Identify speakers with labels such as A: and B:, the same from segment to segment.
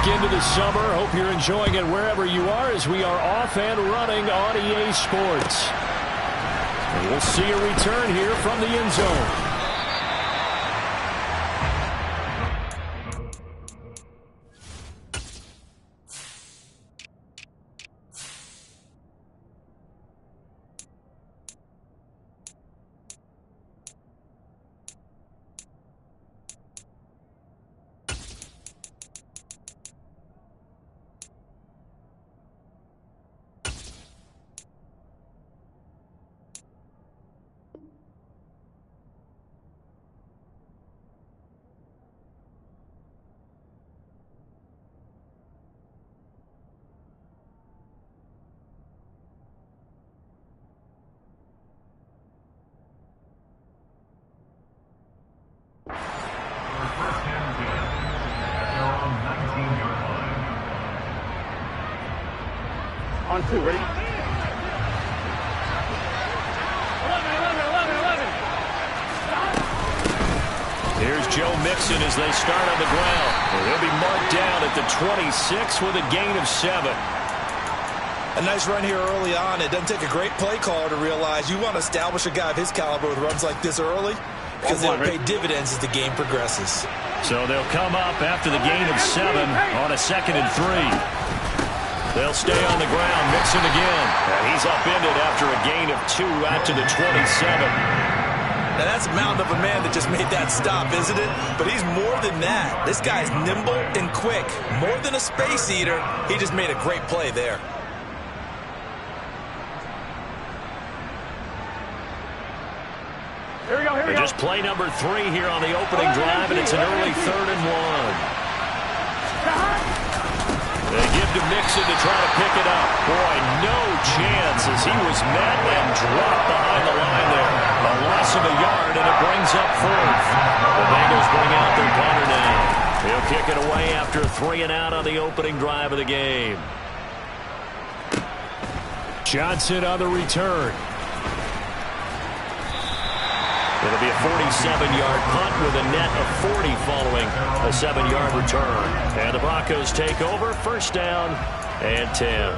A: week into the summer. Hope you're enjoying it wherever you are as we are off and running on EA Sports. And we'll see a return here from the end zone.
B: On 2, ready? 11.
A: Here's Joe Mixon as they start on the ground. He'll be marked down at the 26 with a gain of 7.
C: A nice run here early on. It doesn't take a great play caller to realize you want to establish a guy of his caliber with runs like this early because they'll pay dividends as the game progresses.
A: So they'll come up after the gain of 7 on a 2nd and 3. They'll stay on the ground. Mixon again. And he's upended after a gain of 2 out to the 27.
C: Now that's a mountain of a man that just made that stop, isn't it? But he's more than that. This guy's nimble and quick. More than a space eater. He just made a great play there.
B: Here we go, here we go.
A: Just play number 3 here on the opening drive, and it's an early 3rd and 1. They give to Mixon to try to pick it up. Boy, no chance as he was met and dropped behind the line there. A loss of a yard, and it brings up 4th. The Bengals bring out their punter now. He'll kick it away after 3 and out on the opening drive of the game. Johnson on the return. It'll be a 47-yard punt with a net of 40 following a 7-yard return. And the Broncos take over, 1st down and 10.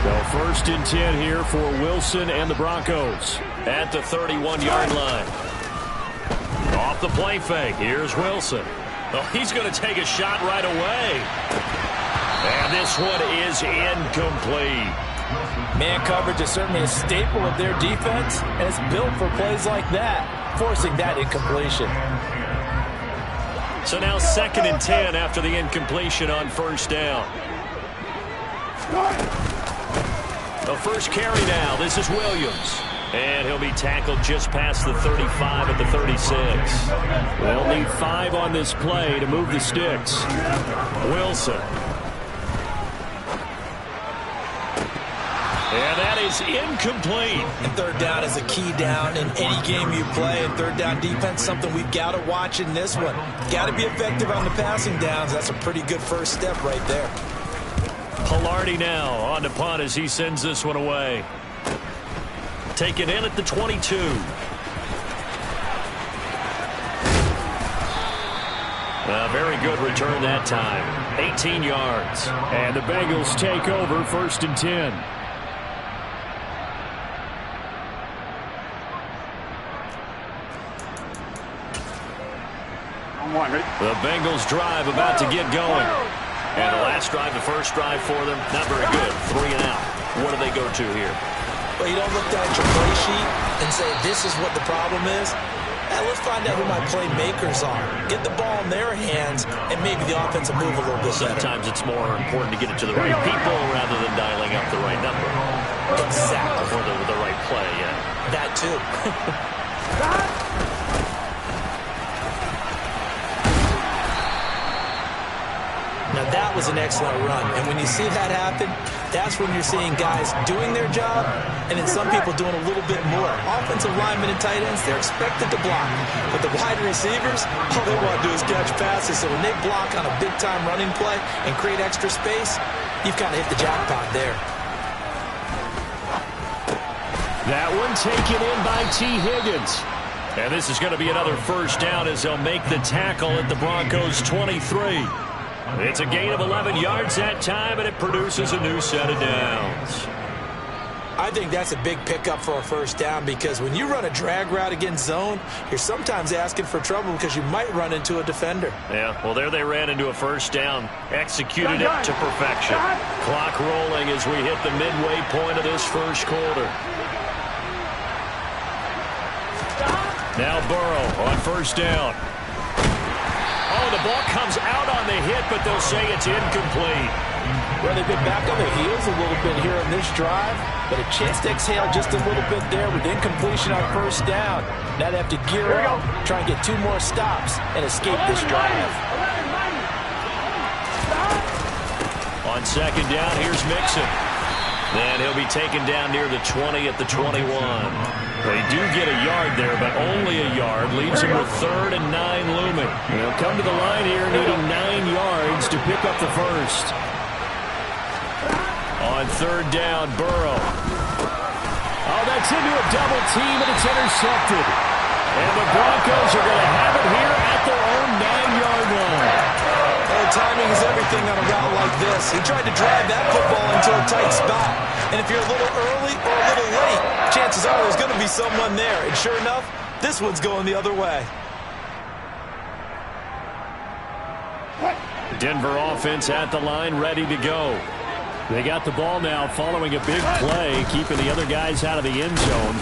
A: So 1st and 10 here for Wilson and the Broncos at the 31-yard line. Off the play fake. Here's Wilson. Oh, he's going to take a shot right away. And this one is incomplete.
D: Man coverage is certainly a staple of their defense, and it's built for plays like that, forcing that incompletion.
A: So now 2nd and 10 after the incompletion on 1st down. The first carry now. This is Williams. And he'll be tackled just past the 35 at the 36. They'll need 5 on this play to move the sticks. Wilson. And that is incomplete.
C: And 3rd down is a key down in any game you play. And 3rd down defense, something we've got to watch in this one. Got to be effective on the passing downs. That's a pretty good first step right there.
A: Pilardi now on the punt as he sends this one away. Taken in at the 22. A very good return that time. 18 yards. And the Bengals take over 1st and 10. The Bengals drive about to get going. And the last drive, the first drive for them, not very good. 3 and out. What do they go to here?
C: Well, you don't look down at your play sheet and say, this is what the problem is. Now, let's find out who my playmakers are. Get the ball in their hands, and maybe the offense will move a little bit better.
A: Sometimes it's more important to get it to the right people rather than dialing up the right number.
C: Exactly.
A: Or the right play, yeah.
C: That, too. Now, that was an excellent run. And when you see that happen, that's when you're seeing guys doing their job and then some people doing a little bit more. Offensive linemen and tight ends, they're expected to block. But the wide receivers, all they want to do is catch passes. So when they block on a big-time running play and create extra space, you've kind of hit the jackpot there.
A: That one taken in by T. Higgins. And this is going to be another first down as they'll make the tackle at the Broncos' 23. It's a gain of 11 yards that time, and it produces a new set of downs.
C: I think that's a big pickup for a first down because when you run a drag route against zone, you're sometimes asking for trouble because you might run into a defender.
A: Yeah, well, there they ran into a first down, executed it to perfection. Clock rolling as we hit the midway point of this first quarter. Now Burrow on first down. Oh, the ball comes out on the hit, but they'll say it's incomplete.
D: Well, they've been back on their heels a little bit here on this drive, but a chance to exhale just a little bit there with incompletion on first down. Now they have to gear up, try and get 2 more stops, and escape this drive.
A: On second down, here's Mixon. Then he'll be taken down near the 20 at the 21. They do get a yard there, but only a yard. Leaves him with 3rd and 9 looming. They'll come to the line here needing 9 yards to pick up the first. On third down, Burrow. Oh, that's into a double team, and it's intercepted. And the Broncos are going to have it here at their own 9-yard line.
C: Timing is everything on a route like this. He tried to drive that football into a tight spot. And if you're a little early or a little late, chances are there's going to be someone there. And sure enough, this one's going the other way.
A: Denver offense at the line, ready to go. They got the ball now following a big play, keeping the other guys out of the end zone.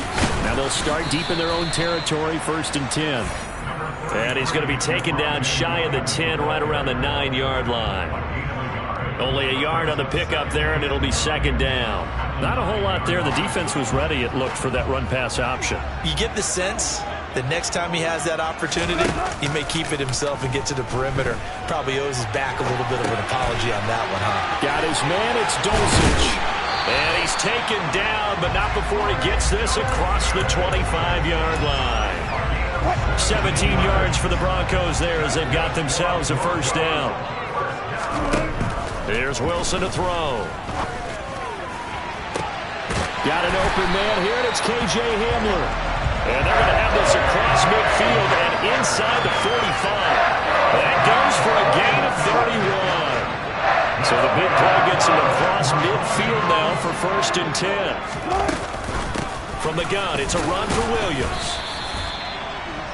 A: Now they'll start deep in their own territory, 1st and 10. And he's going to be taken down shy of the 10, right around the 9-yard line. Only a yard on the pickup there, and it'll be second down. Not a whole lot there. The defense was ready, it looked, for that run-pass option.
C: You get the sense that next time he has that opportunity, he may keep it himself and get to the perimeter. Probably owes his back a little bit of an apology on that one, huh?
A: Got his man, it's Dulcich. And he's taken down, but not before he gets this across the 25-yard line. 17 yards for the Broncos there as they've got themselves a first down. Here's Wilson to throw. Got an open man here, and it's K.J. Hamler. And they're going to have this across midfield and inside the 45. That goes for a gain of 31. So the big play gets him across midfield now for 1st and 10. From the gun, it's a run for Williams.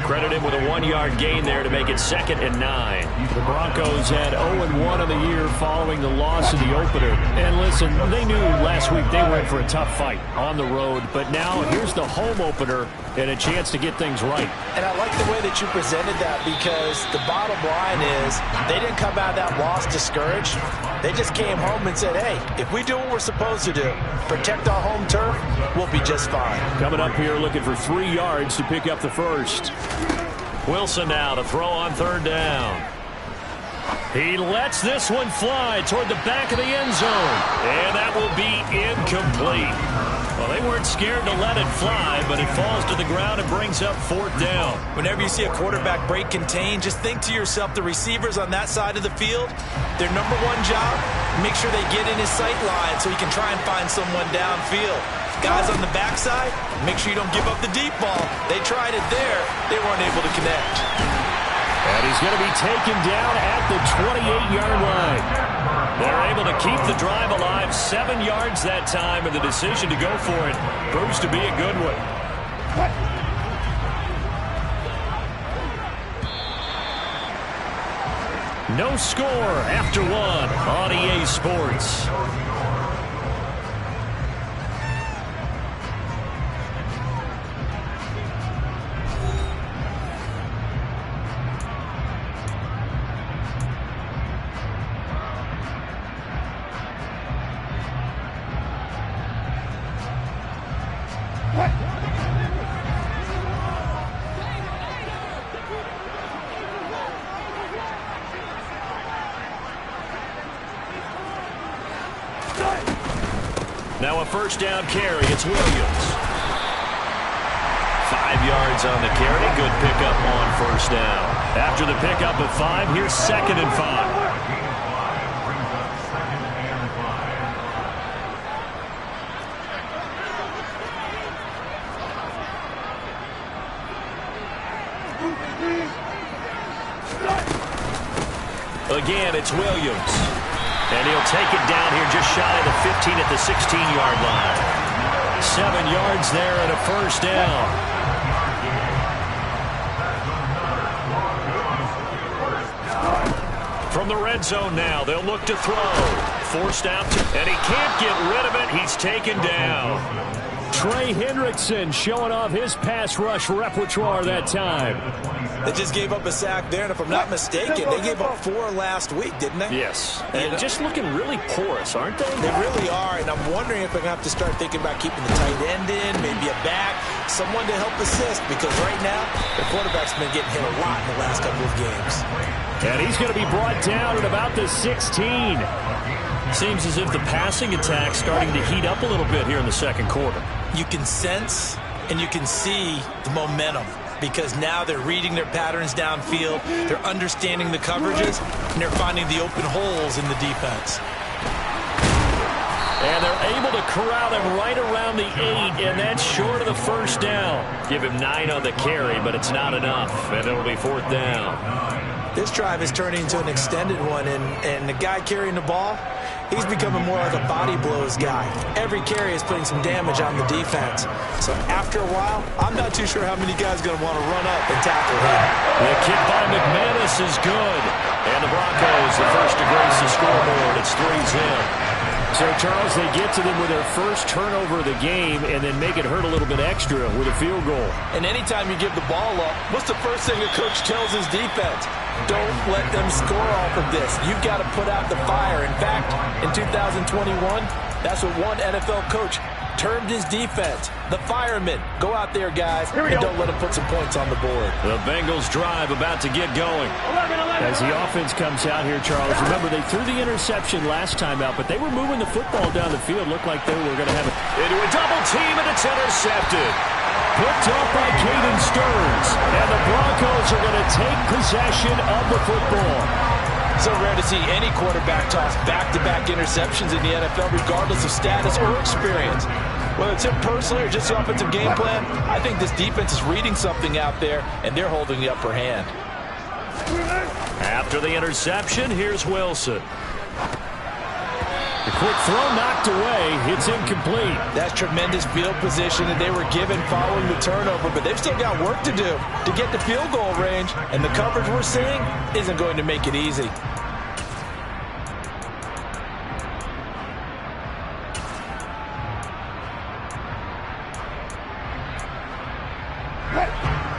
A: Credit him with a 1-yard gain there to make it 2nd and 9. The Broncos had 0-1 on the year following the loss in the opener. And listen, they knew last week they were in for a tough fight on the road. But now here's the home opener and a chance to get things right.
C: And I like the way that you presented that because the bottom line is they didn't come out of that loss discouraged. They just came home and said, hey, if we do what we're supposed to do, protect our home turf, we'll be just fine.
A: Coming up here looking for 3 yards to pick up the first. Wilson now to throw on third down. He lets this one fly toward the back of the end zone. And that will be incomplete. Well, they weren't scared to let it fly, but it falls to the ground and brings up 4th down.
C: Whenever you see a quarterback break contain, just think to yourself, the receivers on that side of the field, their number 1 job, make sure they get in his sight line so he can try and find someone downfield. Guys on the backside, make sure you don't give up the deep ball. They tried it there. They weren't able to connect.
A: And he's going to be taken down at the 28-yard line. They're able to keep the drive alive, 7 yards that time, and the decision to go for it proves to be a good one. No score after 1 on EA Sports. Now a first down carry. It's Williams. 5 yards on the carry. Good pickup on first down. After the pickup of 5, here's 2nd and 5. Again, it's Williams. And he'll take it down here just shy of the 15 at the 16-yard line. 7 yards there and a first down. From the red zone now, they'll look to throw. Forced out, and he can't get rid of it. He's taken down.
E: Trey Hendrickson showing off his pass rush repertoire that time.
C: They just gave up a sack there, and if I'm not mistaken, they gave up 4 last week, didn't they?
A: Yes, and just looking really porous, aren't they?
C: They really are, and I'm wondering if they're going to have to start thinking about keeping the tight end in, maybe a back, someone to help assist, because right now, the quarterback's been getting hit a lot in the last couple of games.
E: And he's going to be brought down at about the 16.
A: Seems as if the passing attack's starting to heat up a little bit here in the second quarter.
C: You can sense and you can see the momentum, because now they're reading their patterns downfield, they're understanding the coverages, and they're finding the open holes in the defense.
A: And they're able to corral him right around the 8, and that's short of the first down. Give him 9 on the carry, but it's not enough, and it'll be 4th down.
C: This drive is turning into an extended one, and the guy carrying the ball, he's becoming more like a body blows guy. Every carry is putting some damage on the defense. So after a while, I'm not too sure how many guys are going to want to run up and tackle him.
A: The kick by McManus is good. And the Broncos, the first to grace the scoreboard. It's 3's in.
E: So, Charles, they get to them with their first turnover of the game and then make it hurt a little bit extra with a field goal.
D: And anytime you give the ball up, what's the first thing a coach tells his defense? Don't let them score off of this. You've got to put out the fire. In fact, in 2021, that's what one NFL coach termed his defense, the firemen. Go out there, guys, and don't let them put some points on the board.
A: The Bengals drive about to get going.
E: As the offense comes out here, Charles, remember they threw the interception last time out, but they were moving the football down the field. Looked like they were going to have it.
A: Into a double team, and it's intercepted.
E: Picked off by Caden Stearns, and the Broncos are going to take possession of the football.
D: So rare to see any quarterback toss back-to-back interceptions in the NFL, regardless of status or experience. Whether it's him personally or just the offensive game plan, I think this defense is reading something out there, and they're holding the upper hand.
A: After the interception, here's Wilson.
E: The quick throw knocked away. It's incomplete.
D: That's tremendous field position that they were given following the turnover, but they've still got work to do to get the field goal range, and the coverage we're seeing isn't going to make it easy.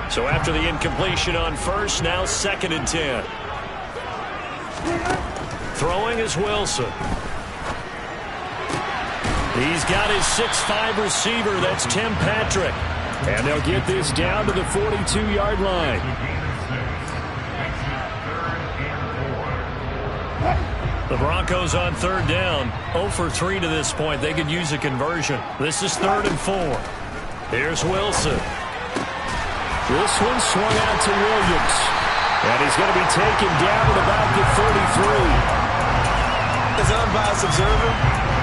A: So after the incompletion on first, now 2nd and 10. Throwing is Wilson. He's got his 6'5" receiver. That's Tim Patrick.
E: And they'll get this down to the 42-yard line.
A: The Broncos on 3rd down. 0 for 3 to this point. They could use a conversion. This is 3rd and 4. Here's Wilson.
E: This one swung out to Williams. And he's going to be taken down at about the 33.
C: As an unbiased observer,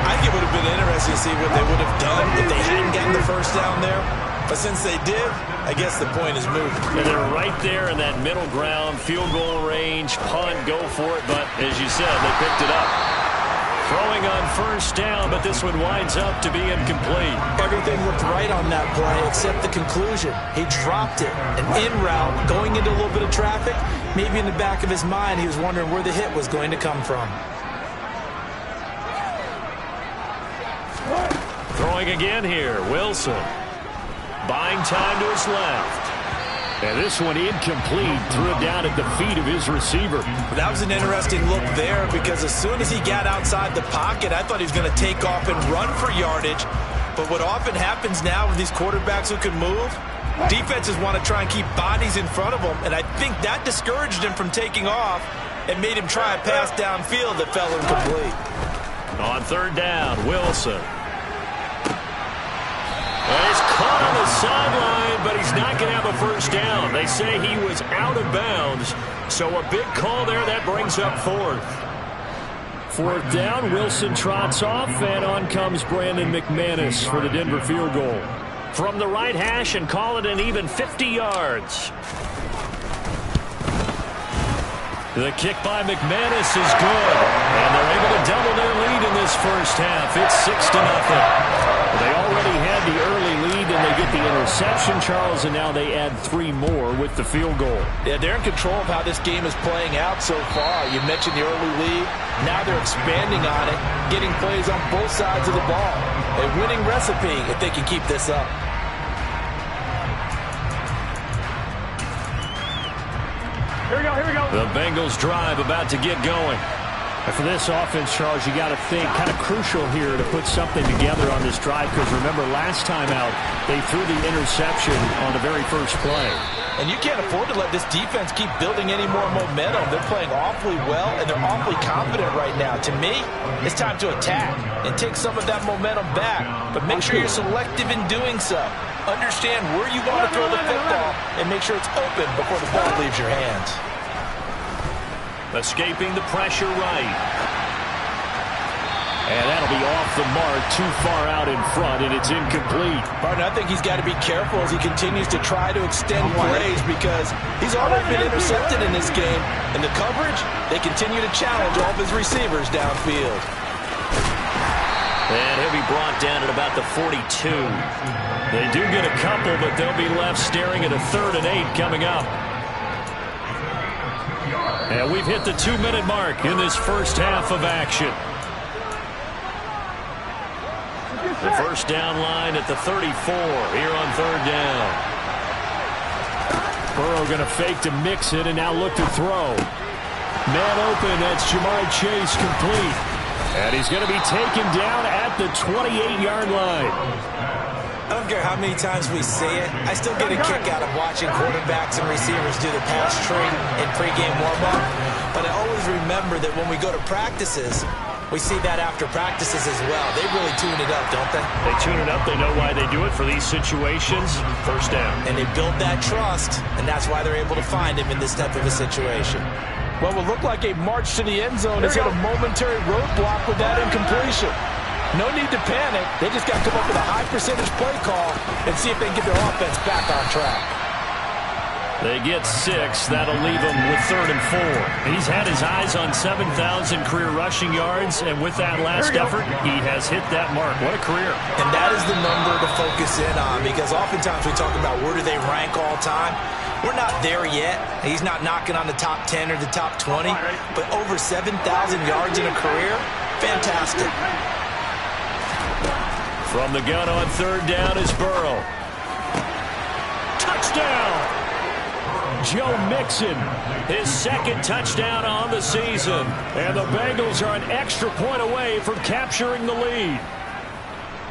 C: I think it would have been interesting to see what they would have done if they hadn't gotten the first down there. But since they did, I guess the point is moved.
A: And they're right there in that middle ground, field goal range, punt, go for it. But as you said, they picked it up. Throwing on 1st down, but this one winds up to be incomplete.
C: Everything looked right on that play except the conclusion. He dropped it. An in route, going into a little bit of traffic. Maybe in the back of his mind, he was wondering where the hit was going to come from.
A: Throwing again here, Wilson. Buying time to his left.
E: And this one incomplete. Threw it down at the feet of his receiver.
C: That was an interesting look there, because as soon as he got outside the pocket, I thought he was going to take off and run for yardage. But what often happens now with these quarterbacks who can move, defenses want to try and keep bodies in front of them, and I think that discouraged him from taking off and made him try a pass downfield that fell incomplete.
A: On 3rd down, Wilson. And he's caught on the sideline, but he's not going to have a first down. They say he was out of bounds, so a big call there. That brings up 4th.
E: 4th down, Wilson trots off, and on comes Brandon McManus for the Denver field goal.
A: From the right hash, and call it an even 50 yards. The kick by McManus is good. And they're able to double their lead in this first half. It's 6-0. They already had the early lead, and they get the interception, Charles, and now they add 3 more with the field goal.
D: Yeah, they're in control of how this game is playing out so far. You mentioned the early lead. Now they're expanding on it, getting plays on both sides of the ball. A winning recipe if they can keep this up.
B: Here we go, here we go.
A: The Bengals drive about to get going.
E: And for this offense, Charles, you got to think kind of crucial here to put something together on this drive, because remember last time out they threw the interception on the very first play.
D: And you can't afford to let this defense keep building any more momentum. They're playing awfully well, and they're awfully confident right now. To me, it's time to attack and take some of that momentum back. But make sure you're selective in doing so. Understand where you want to throw the football and make sure it's open before the ball leaves your hands.
A: Escaping the pressure right. And that'll be off the mark, too far out in front, and it's incomplete.
D: Partner, I think he's got to be careful as he continues to try to extend plays, because he's already been intercepted in this game. And the coverage, they continue to challenge all of his receivers downfield.
A: And he'll be brought down at about the 42. They do get a couple, but they'll be left staring at a 3rd and 8 coming up. And we've hit the 2-minute mark in this first half of action. The first down line at the 34 here on 3rd down.
E: Burrow going to fake to mix it and now look to throw. Man open, that's Jamar Chase, complete. And he's going to be taken down at the 28-yard line.
C: I don't care how many times we say it, I still get a kick out of watching quarterbacks and receivers do the pass tree in pregame warm-up. But I always remember that when we go to practices, we see that after practices as well. They really tune it up, don't they?
A: They tune it up. They know why they do it for these situations. First down.
C: And they build that trust, and that's why they're able to find him in this type of a situation.
D: Well, it will look like a march to the end zone has hit a momentary roadblock with that incompletion. No need to panic. They just got to come up with a high percentage play call and see if they can get their offense back on track.
A: They get 6. That'll leave him with 3rd and 4. He's had his eyes on 7,000 career rushing yards, and with that last effort, he has hit that mark. What a career.
C: And that is the number to focus in on, because oftentimes we talk about where do they rank all time. We're not there yet. He's not knocking on the top 10 or the top 20, but over 7,000 yards in a career, fantastic.
A: From the gun on 3rd down is Burrow. Touchdown! Joe Mixon, his 2nd touchdown on the season. And the Bengals are an extra point away from capturing the lead.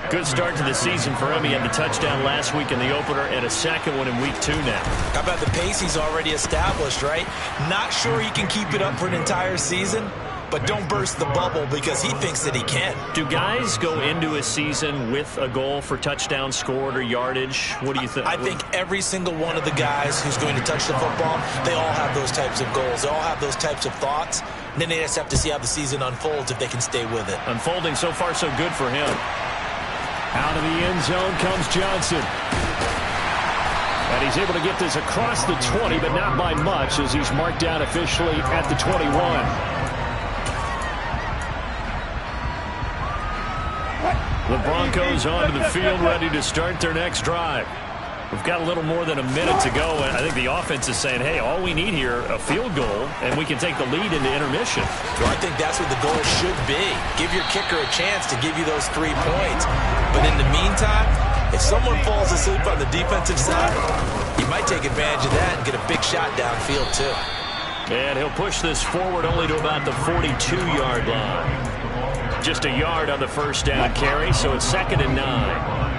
A: Good start to the season for him. He had the touchdown last week in the opener and a 2nd one in week 2 now.
C: How about the pace he's already established, right? Not sure he can keep it up for an entire season, but don't burst the bubble because he thinks that he can.
A: Do guys go into a season with a goal for touchdown scored or yardage? What do you think?
C: I think every single one of the guys who's going to touch the football, they all have those types of goals. They all have those types of thoughts. And then they just have to see how the season unfolds if they can stay with it.
A: Unfolding so far so good for him.
E: Out of the end zone comes Johnson. And he's able to get this across the 20, but not by much, as he's marked down officially at the 21.
A: The Broncos onto the field, ready to start their next drive. We've got a little more than a minute to go, and I think the offense is saying, hey, all we need here, a field goal, and we can take the lead into intermission.
C: Well, I think that's what the goal should be. Give your kicker a chance to give you those 3 points. But in the meantime, if someone falls asleep on the defensive side, you might take advantage of that and get a big shot downfield, too.
A: And he'll push this forward only to about the 42-yard line. Just a yard on the first down carry, so it's 2nd and 9.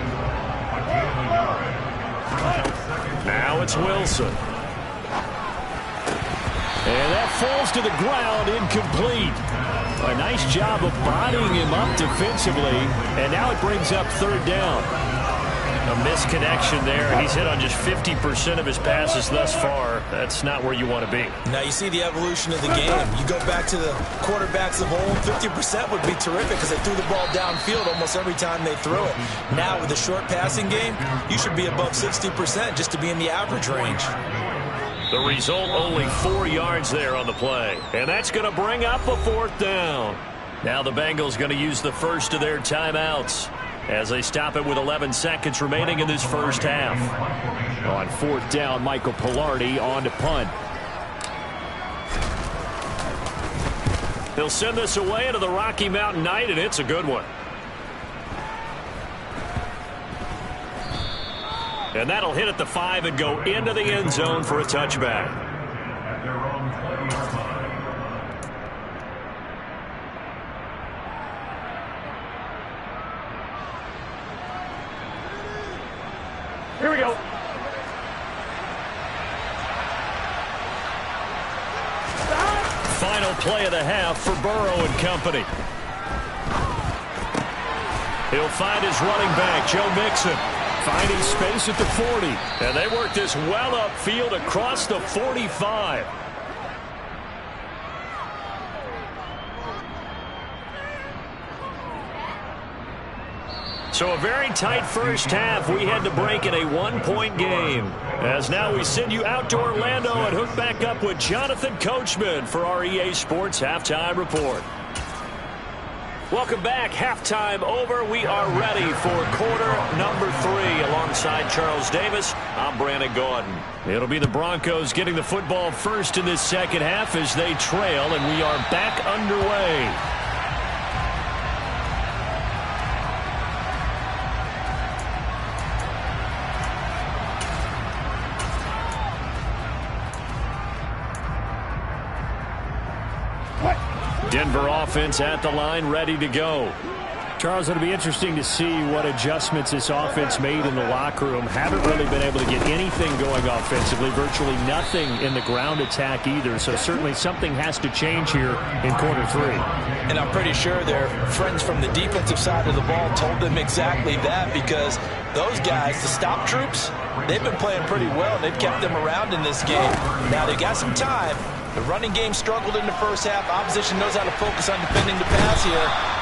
A: Now it's Wilson.
E: And that falls to the ground, incomplete. A nice job of bodying him up defensively, and now it brings up 3rd down.
A: A misconnection there. He's hit on just 50% of his passes thus far. That's not where you want to be.
C: Now you see the evolution of the game. You go back to the quarterbacks of old, 50% would be terrific because they threw the ball downfield almost every time they threw it. Now with the short passing game, you should be above 60% just to be in the average range.
A: The result, only 4 yards there on the play. And that's going to bring up a 4th down. Now the Bengals going to use the first of their timeouts as they stop it with 11 seconds remaining in this first half.
E: On 4th down, Michael Pilardi on to punt.
A: He'll send this away into the Rocky Mountain night, and it's a good one. And that'll hit at the 5 and go into the end zone for a touchback.
B: Here we go.
A: Final play of the half for Burrow and company. He'll find his running back, Joe Mixon.
E: Finding space at the 40.
A: And they work this well upfield across the 45. So a very tight first half. We had to break in a 1-point game. As now we send you out to Orlando and hook back up with Jonathan Coachman for our EA Sports Halftime Report. Welcome back. Halftime over. We are ready for quarter number 3. Alongside Charles Davis, I'm Brandon Gaudin. It'll be the Broncos getting the football first in this second half as they trail, and we are back underway. Denver offense at the line, ready to go.
E: Charles, it'll be interesting to see what adjustments this offense made in the locker room. Haven't really been able to get anything going offensively, virtually nothing in the ground attack either. So certainly something has to change here in quarter 3.
C: And I'm pretty sure their friends from the defensive side of the ball told them exactly that, because those guys, the stop troops, they've been playing pretty well. They've kept them around in this game. Now they got some time. The running game struggled in the first half. Opposition knows how to focus on defending the pass here.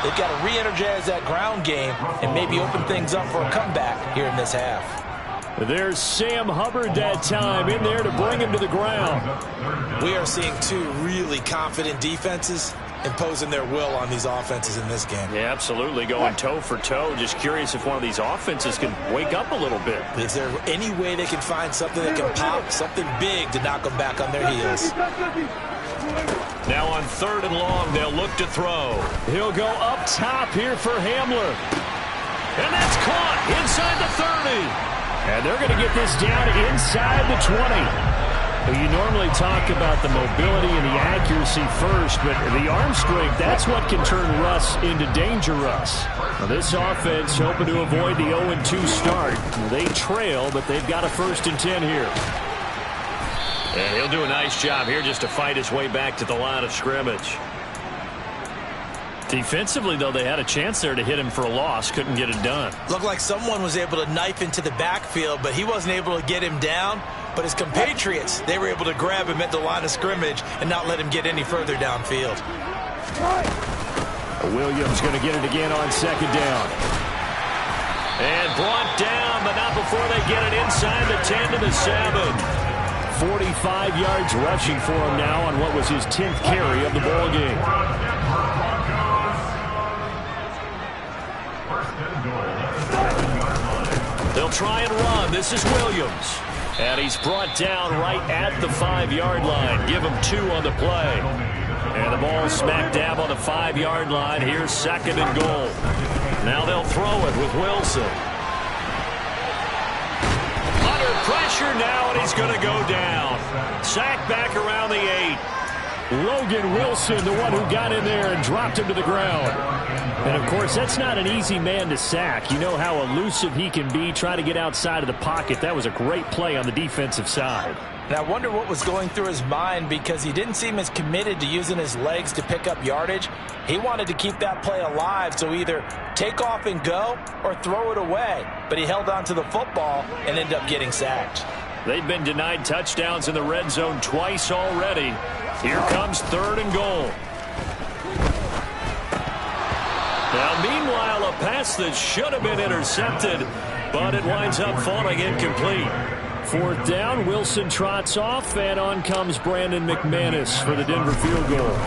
C: They've got to re-energize that ground game and maybe open things up for a comeback here in this half.
E: There's Sam Hubbard that time in there to bring him to the ground.
C: We are seeing 2 really confident defenses imposing their will on these offenses in this game.
A: Yeah, absolutely. Going toe for toe. Just curious if one of these offenses can wake up a little bit.
C: Is there any way they can find something that can pop, something big to knock them back on their heels?
A: Now on 3rd and long, they'll look to throw.
E: He'll go up top here for Hamler.
A: And that's caught inside the 30.
E: And they're going to get this down inside the 20. You normally talk about the mobility and the accuracy first, but the arm strength, that's what can turn Russ into danger Russ. Now this offense hoping to avoid the 0-2 start. They trail, but they've got a 1st and 10 here.
A: And he'll do a nice job here just to fight his way back to the line of scrimmage. Defensively, though, they had a chance there to hit him for a loss. Couldn't get it done.
C: Looked like someone was able to knife into the backfield, but he wasn't able to get him down. But his compatriots, they were able to grab him at the line of scrimmage and not let him get any further downfield.
E: Williams going to get it again on 2nd down.
A: And brought down, but not before they get it inside the 10 to the 7.
E: 45 yards rushing for him now on what was his 10th carry of the ball game.
A: They'll try and run. This is Williams. And he's brought down right at the 5-yard line. Give him 2 on the play. And the ball smack dab on the 5-yard line. Here's 2nd and goal. Now they'll throw it with Wilson. Under pressure now, and he's going to go down. Sacked back around the 8.
E: Logan Wilson, the one who got in there and dropped him to the ground. And, of course, that's not an easy man to sack. You know how elusive he can be, try to get outside of the pocket. That was a great play on the defensive side.
C: And I wonder what was going through his mind, because he didn't seem as committed to using his legs to pick up yardage. He wanted to keep that play alive, so either take off and go or throw it away. But he held on to the football and ended up getting sacked.
A: They've been denied touchdowns in the red zone twice already. Here comes 3rd and goal. Now, meanwhile, a pass that should have been intercepted, but it winds up falling incomplete.
E: 4th down. Wilson trots off, and on comes Brandon McManus for the Denver field goal.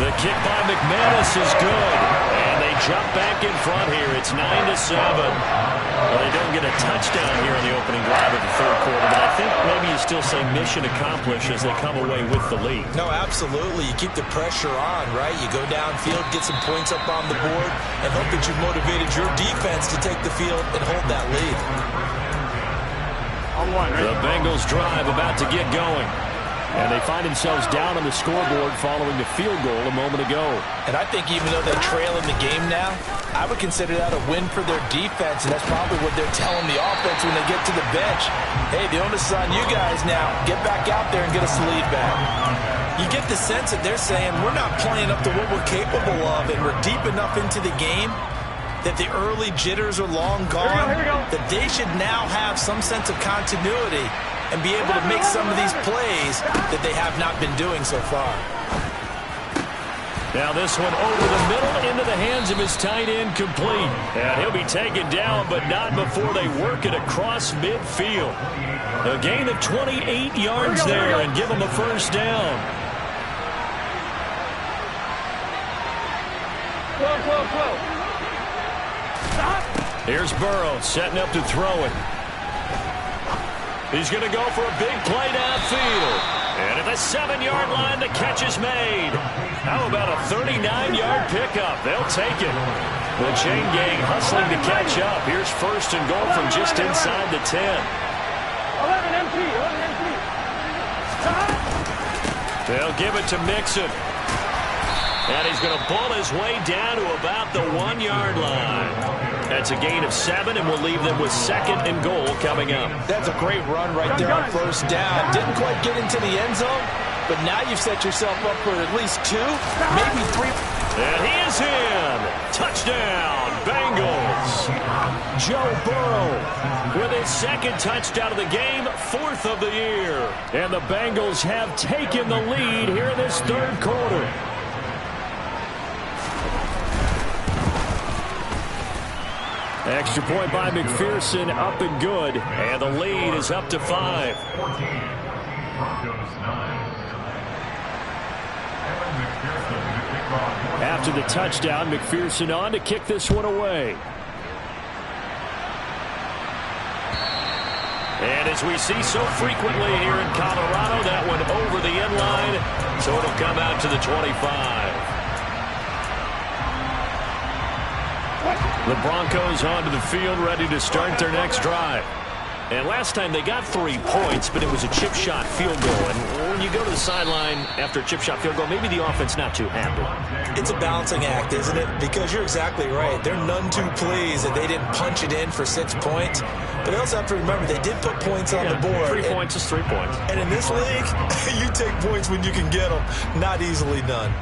A: The kick by McManus is good, and they jump back in front here. It's 9-7. Well, they don't get a touchdown here in the opening drive of the third quarter, but I think maybe you still say mission accomplished as they come away with the lead.
C: No, absolutely. You keep the pressure on, right? You go downfield, get some points up on the board, and hope that you've motivated your defense to take the field and hold that lead.
A: The Bengals drive about to get going.
E: And they find themselves down on the scoreboard following the field goal a moment ago.
C: And I think even though they trail in the game now, I would consider that a win for their defense, and that's probably what they're telling the offense when they get to the bench. Hey, the onus is on you guys now. Get back out there and get us the lead back. You get the sense that they're saying we're not playing up to what we're capable of, and we're deep enough into the game that the early jitters are long gone, that they should now have some sense of continuity and be able to make some of these plays that they have not been doing so far.
A: Now this one over the middle into the hands of his tight end, complete. And he'll be taken down, but not before they work it across midfield. A gain of 28 yards there and give him a first down. Here's Burrow setting up to throw it. He's going to go for a big play downfield. And at the 7-yard line, the catch is made. How about a 39-yard pickup? They'll take it. The chain gang hustling to catch up. Here's first and goal from just inside the 10.
B: 11 MT.
A: They'll give it to Mixon. And he's going to pull his way down to about the 1-yard line. That's a gain of 7, and we'll leave them with 2nd and goal coming up.
C: That's a great run right there on first down. Didn't quite get into the end zone, but now you've set yourself up for at least 2, maybe 3.
A: And he is in. Touchdown, Bengals.
E: Joe Burrow with his 2nd touchdown of the game, 4th of the year. And the Bengals have taken the lead here in this third quarter. Extra point by McPherson, up and good.
A: And the lead is up to 5.
E: After the touchdown, McPherson on to kick this one away.
A: And as we see so frequently here in Colorado, that one over the end line, so it'll come out to the 25. The Broncos onto the field, ready to start their next drive. And last time they got 3 points, but it was a chip shot field goal. And when you go to the sideline after a chip shot field goal, maybe the offense not too happy.
C: It's a balancing act, isn't it? Because you're exactly right. They're none too pleased that they didn't punch it in for 6 points. But they also have to remember they did put points on the board.
A: 3 points is 3 points.
C: And in this league, you take points when you can get them. Not easily done.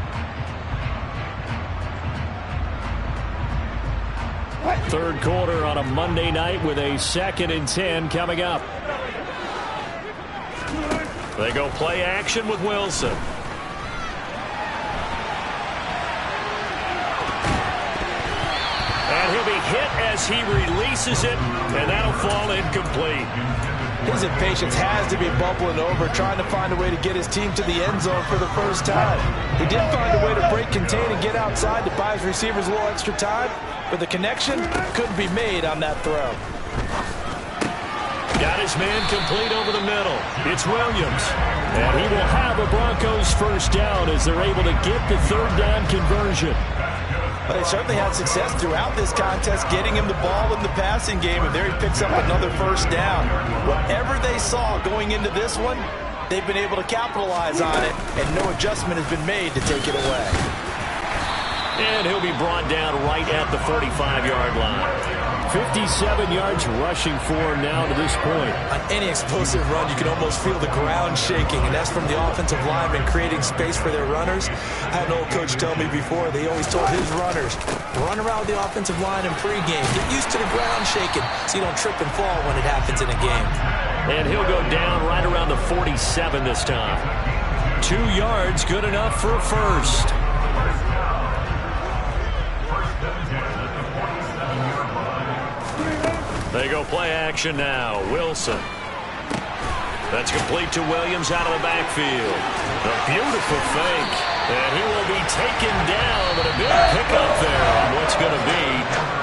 E: Third quarter on a Monday night with a 2nd and 10 coming up.
A: They go play action with Wilson. And he'll be hit as he releases it, and that'll fall incomplete.
C: His impatience has to be bubbling over, trying to find a way to get his team to the end zone for the first time. He did find a way to break, contain, and get outside to buy his receivers a little extra time, but the connection couldn't be made on that throw.
A: Got his man complete over the middle. It's Williams.
E: And he will have a Broncos first down as they're able to get the 3rd down conversion.
C: But they certainly had success throughout this contest, getting him the ball in the passing game, and there he picks up another first down. Whatever they saw going into this one, they've been able to capitalize on it, and no adjustment has been made to take it away.
A: And he'll be brought down right at the 45-yard line.
E: 57 yards rushing for him now to this point.
C: On any explosive run, you can almost feel the ground shaking, and that's from the offensive linemen creating space for their runners. I had an old coach tell me before, they always told his runners, run around with the offensive line in pregame. Get used to the ground shaking so you don't trip and fall when it happens in a game.
A: And he'll go down right around the 47 this time. 2 yards, good enough for a first. They go play action now. Wilson. That's complete to Williams out of the backfield. A beautiful fake. And he will be taken down, but a big pickup there on what's going to be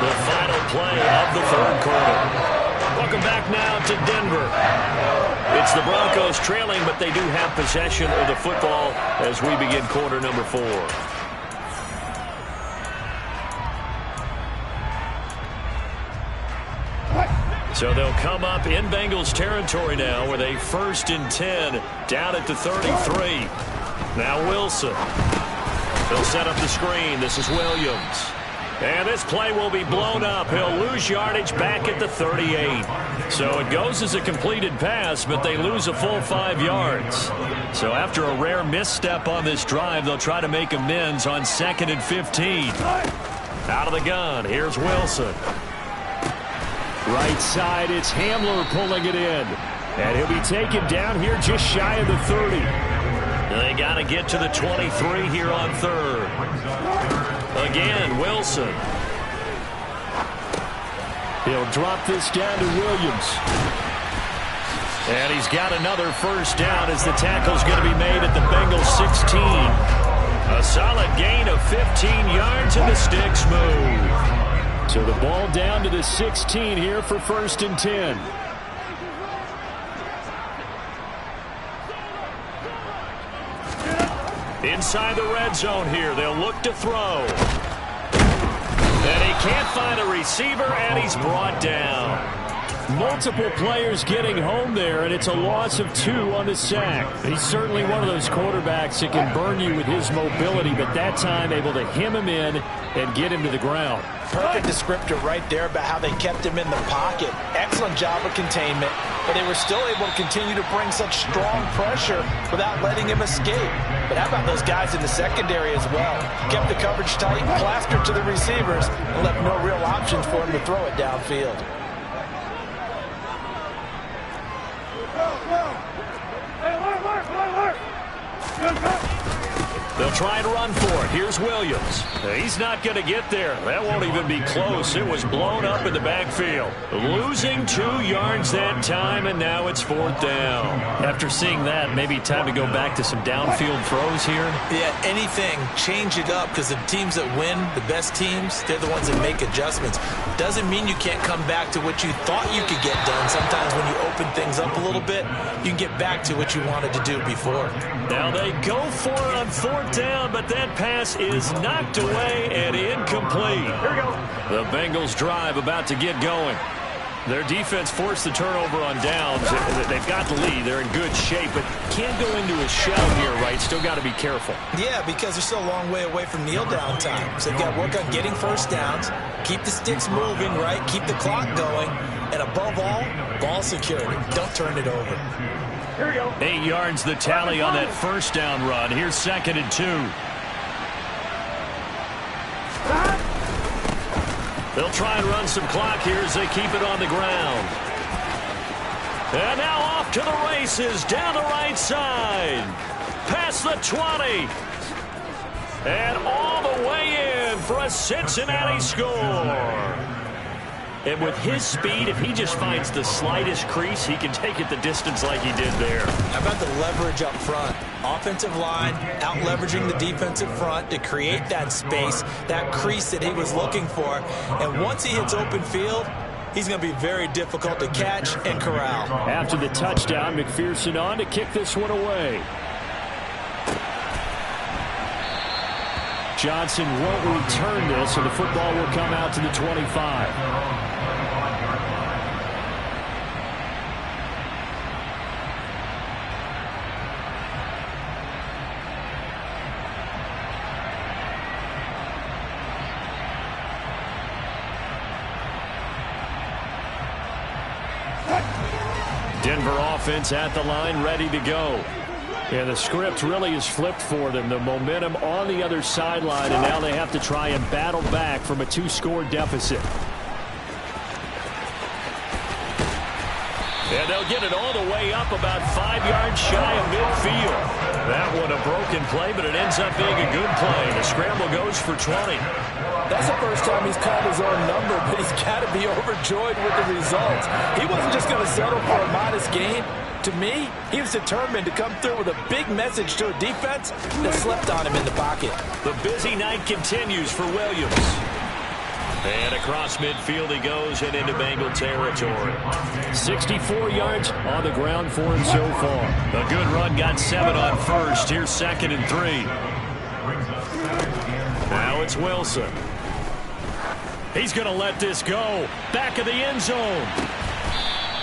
A: the final play of the third quarter. Welcome back now to Denver. It's the Broncos trailing, but they do have possession of the football as we begin quarter number 4. So they'll come up in Bengals territory now with a 1st and 10 down at the 33. Now Wilson. They'll set up the screen. This is Williams. And this play will be blown up. He'll lose yardage back at the 38. So it goes as a completed pass, but they lose a full 5 yards. So after a rare misstep on this drive, they'll try to make amends on 2nd and 15. Out of the gun, here's Wilson.
E: Right side, it's Hamler pulling it in. And he'll be taken down here just shy of the 30.
A: They got to get to the 23 here on 3rd. Again, Wilson.
E: He'll drop this down to Williams.
A: And he's got another 1st down as the tackle's going to be made at the Bengals 16. A solid gain of 15 yards and the sticks move.
E: So the ball down to the 16 here for 1st and 10.
A: Inside the red zone here, they'll look to throw. And he can't find a receiver, and he's brought down.
E: Multiple players getting home there, and it's a loss of 2 on the sack. He's certainly one of those quarterbacks that can burn you with his mobility, but that time able to hem him in and get him to the ground.
D: Perfect descriptor right there about how they kept him in the pocket. Excellent job of containment, but they were still able to continue to bring such strong pressure without letting him escape. But how about those guys in the secondary as well? Kept the coverage tight, plastered to the receivers, and left no real options for him to throw it downfield.
A: They'll try and run for it. Here's Williams. He's not going to get there. That won't even be close. It was blown up in the backfield. Losing 2 yards that time, and now it's 4th down.
C: After seeing that, maybe time to go back to some downfield throws here. Yeah, anything. Change it up, because the teams that win, the best teams, they're the ones that make adjustments. Doesn't mean you can't come back to what you thought you could get done. Sometimes when you open things up a little bit, you can get back to what you wanted to do before.
A: Now they go for it on 4th down, but that pass is knocked away and incomplete.
B: Here we go.
A: The Bengals drive about to get going. Their defense forced the turnover on downs. They've got the lead. They're in good shape, but can't go into a shell here, right? Still got to be careful.
C: Yeah, because they're still a long way away from kneel down time. So they've got to work on getting 1st downs, keep the sticks moving, right? Keep the clock going, and above all, ball security. Don't turn it over.
B: Here we go.
A: 8 yards the tally on that 1st down run. Here's 2nd and 2. They'll try and run some clock here as they keep it on the ground. And now off to the races down the right side. Past the 20. And all the way in for a Cincinnati score. And with his speed, if he just finds the slightest crease, he can take it the distance like he did there.
C: How about the leverage up front? Offensive line out-leveraging the defensive front to create that space, that crease that he was looking for. And once he hits open field, he's going to be very difficult to catch and corral.
E: After the touchdown, McPherson on to kick this one away. Johnson won't return this, so the football will come out to the 25. Denver offense at the line, ready to go. Yeah, the script really is flipped for them. The momentum on the other sideline, and now they have to try and battle back from a 2-score deficit.
A: And they'll get it all the way up about 5 yards shy of midfield. That one a broken play, but it ends up being a good play. The scramble goes for 20.
D: That's the first time he's called his own number, but he's got to be overjoyed with the results. He wasn't just going to settle for a modest gain. To me, he was determined to come through with a big message to a defense that slept on him in the pocket.
A: The busy night continues for Williams. And across midfield he goes and into Bengal territory.
E: 64 yards on the ground for him so far.
A: A good run, got 7 on first. Here's 2nd and 3. Now it's Wilson. He's going to let this go. Back of the end zone.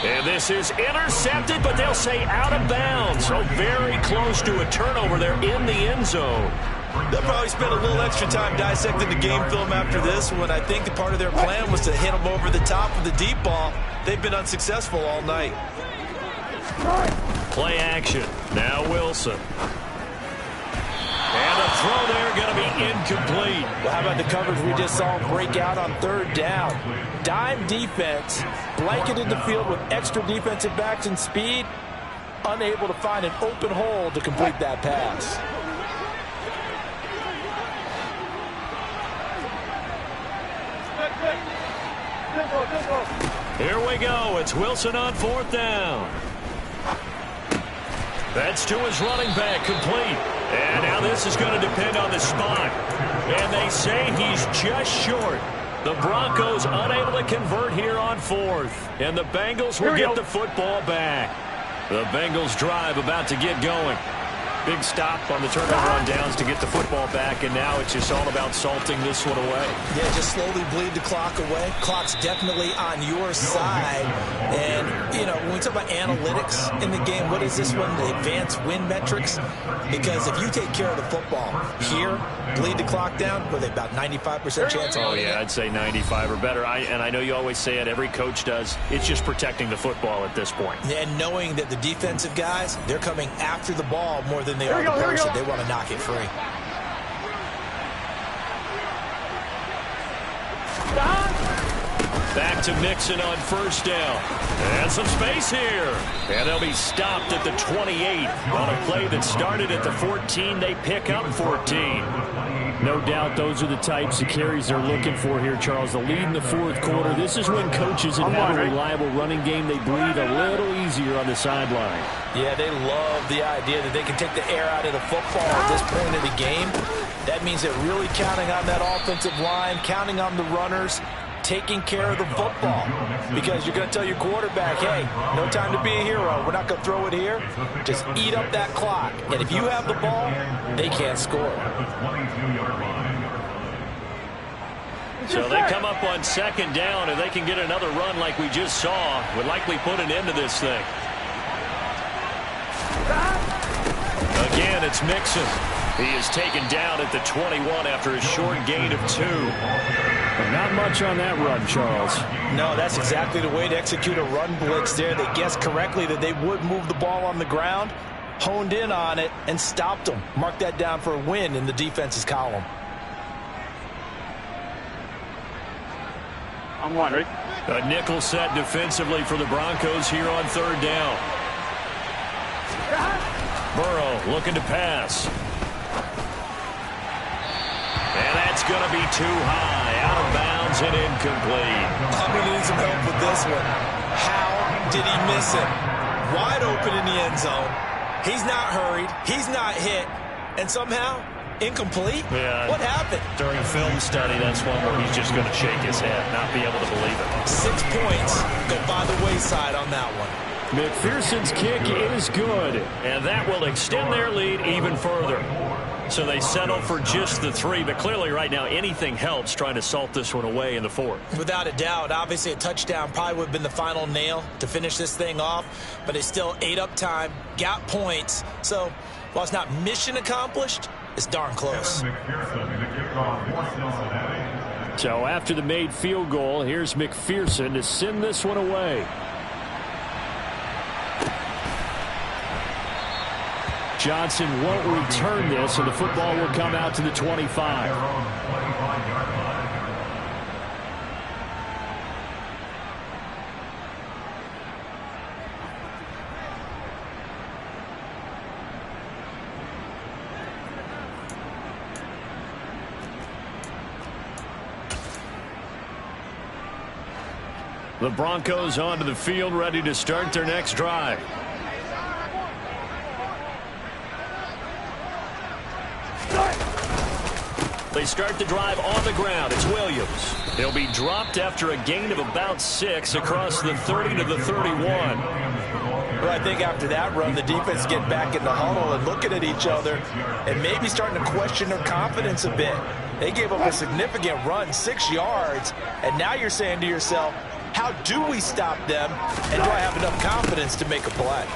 A: And this is intercepted, but they'll say out of bounds. So very close to a turnover there in the end zone.
C: They'll probably spend a little extra time dissecting the game film after this when I think the part of their plan was to hit them over the top of the deep ball. They've been unsuccessful all night.
A: Play action. Now Wilson. And a throw there going to be incomplete.
D: Well, how about the coverage we just saw him break out on 3rd down? Dime defense, blanketed the field with extra defensive backs and speed, unable to find an open hole to complete that pass.
A: Here we go. It's Wilson on 4th down. That's to his running back, complete. And now this is going to depend on the spot. And they say he's just short. The Broncos unable to convert here on 4th. And the Bengals will get the football back. The Bengals drive about to get going. Big stop on the turnover on downs to get the football back, and now it's just all about salting this one away.
C: Yeah, just slowly bleed the clock away. Clock's definitely on your side. And, you know, when we talk about analytics in the game, what is this one? The advanced win metrics? Because if you take care of the football here, bleed the clock down, with about 95% chance of winning.
A: Oh, yeah, I'd say 95 or better. And I know you always say it, every coach does. It's just protecting the football at this point.
C: And knowing that the defensive guys, they're coming after the ball more than they are the person. They want to knock it free.
A: Back to Mixon on 1st down. And some space here. And they'll be stopped at the 28. On a play that started at the 14, they pick up 14.
E: No doubt those are the types of carries they're looking for here, Charles. The lead in the 4th quarter. This is when coaches that have a reliable running game, they breathe a little easier on the sideline.
D: Yeah, they love the idea that they can take the air out of the football at this point of the game. That means they're really counting on that offensive line, counting on the runners, taking care of the football. Because you're going to tell your quarterback, hey, no time to be a hero. We're not going to throw it here. Just eat up that clock. And if you have the ball, they can't score.
A: So they come up on 2nd down, and they can get another run like we just saw. Would likely put an end to this thing. Again, it's Mixon. He is taken down at the 21 after a short gain of 2.
E: Not much on that run, Charles.
D: No, that's exactly the way to execute a run blitz there. They guessed correctly that they would move the ball on the ground, honed in on it, and stopped them. Mark that down for a win in the defense's column.
B: I'm wondering.
A: A nickel set defensively for the Broncos here on 3rd down. Burrow looking to pass. And that's going to be too high. Out of bounds and incomplete.
C: I'm going to need some help with this one. How did he miss him? Wide open in the end zone. He's not hurried. He's not hit. And somehow, incomplete?
A: Yeah.
C: What happened?
A: During film study, that's one where he's just going to shake his head, not be able to believe it.
C: 6 points go by the wayside on that one.
E: McPherson's kick is good.
A: And that will extend their lead even further. So they settle for just the 3, but clearly right now anything helps trying to salt this one away in the 4th.
C: Without a doubt, obviously a touchdown probably would have been the final nail to finish this thing off, but it's still ate up time, got points. So while it's not mission accomplished, it's darn close.
E: So after the made field goal, here's McPherson to send this one away. Johnson won't return this, and the football will come out to the 25. The Broncos onto the field, ready to start their next drive. They start the drive on the ground. It's Williams. He'll be dropped after a gain of about 6 across the 30 to the 31.
D: Well, I think after that run, the defense get back in the huddle and looking at each other and maybe starting to question their confidence a bit. They gave up a significant run, 6 yards, and now you're saying to yourself, how do we stop them, and do I have enough confidence to make a play?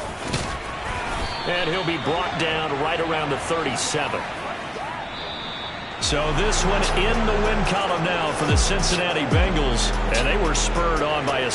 E: And he'll be brought down right around the 37.
A: So this one in the win column now for the Cincinnati Bengals, and they were spurred on by a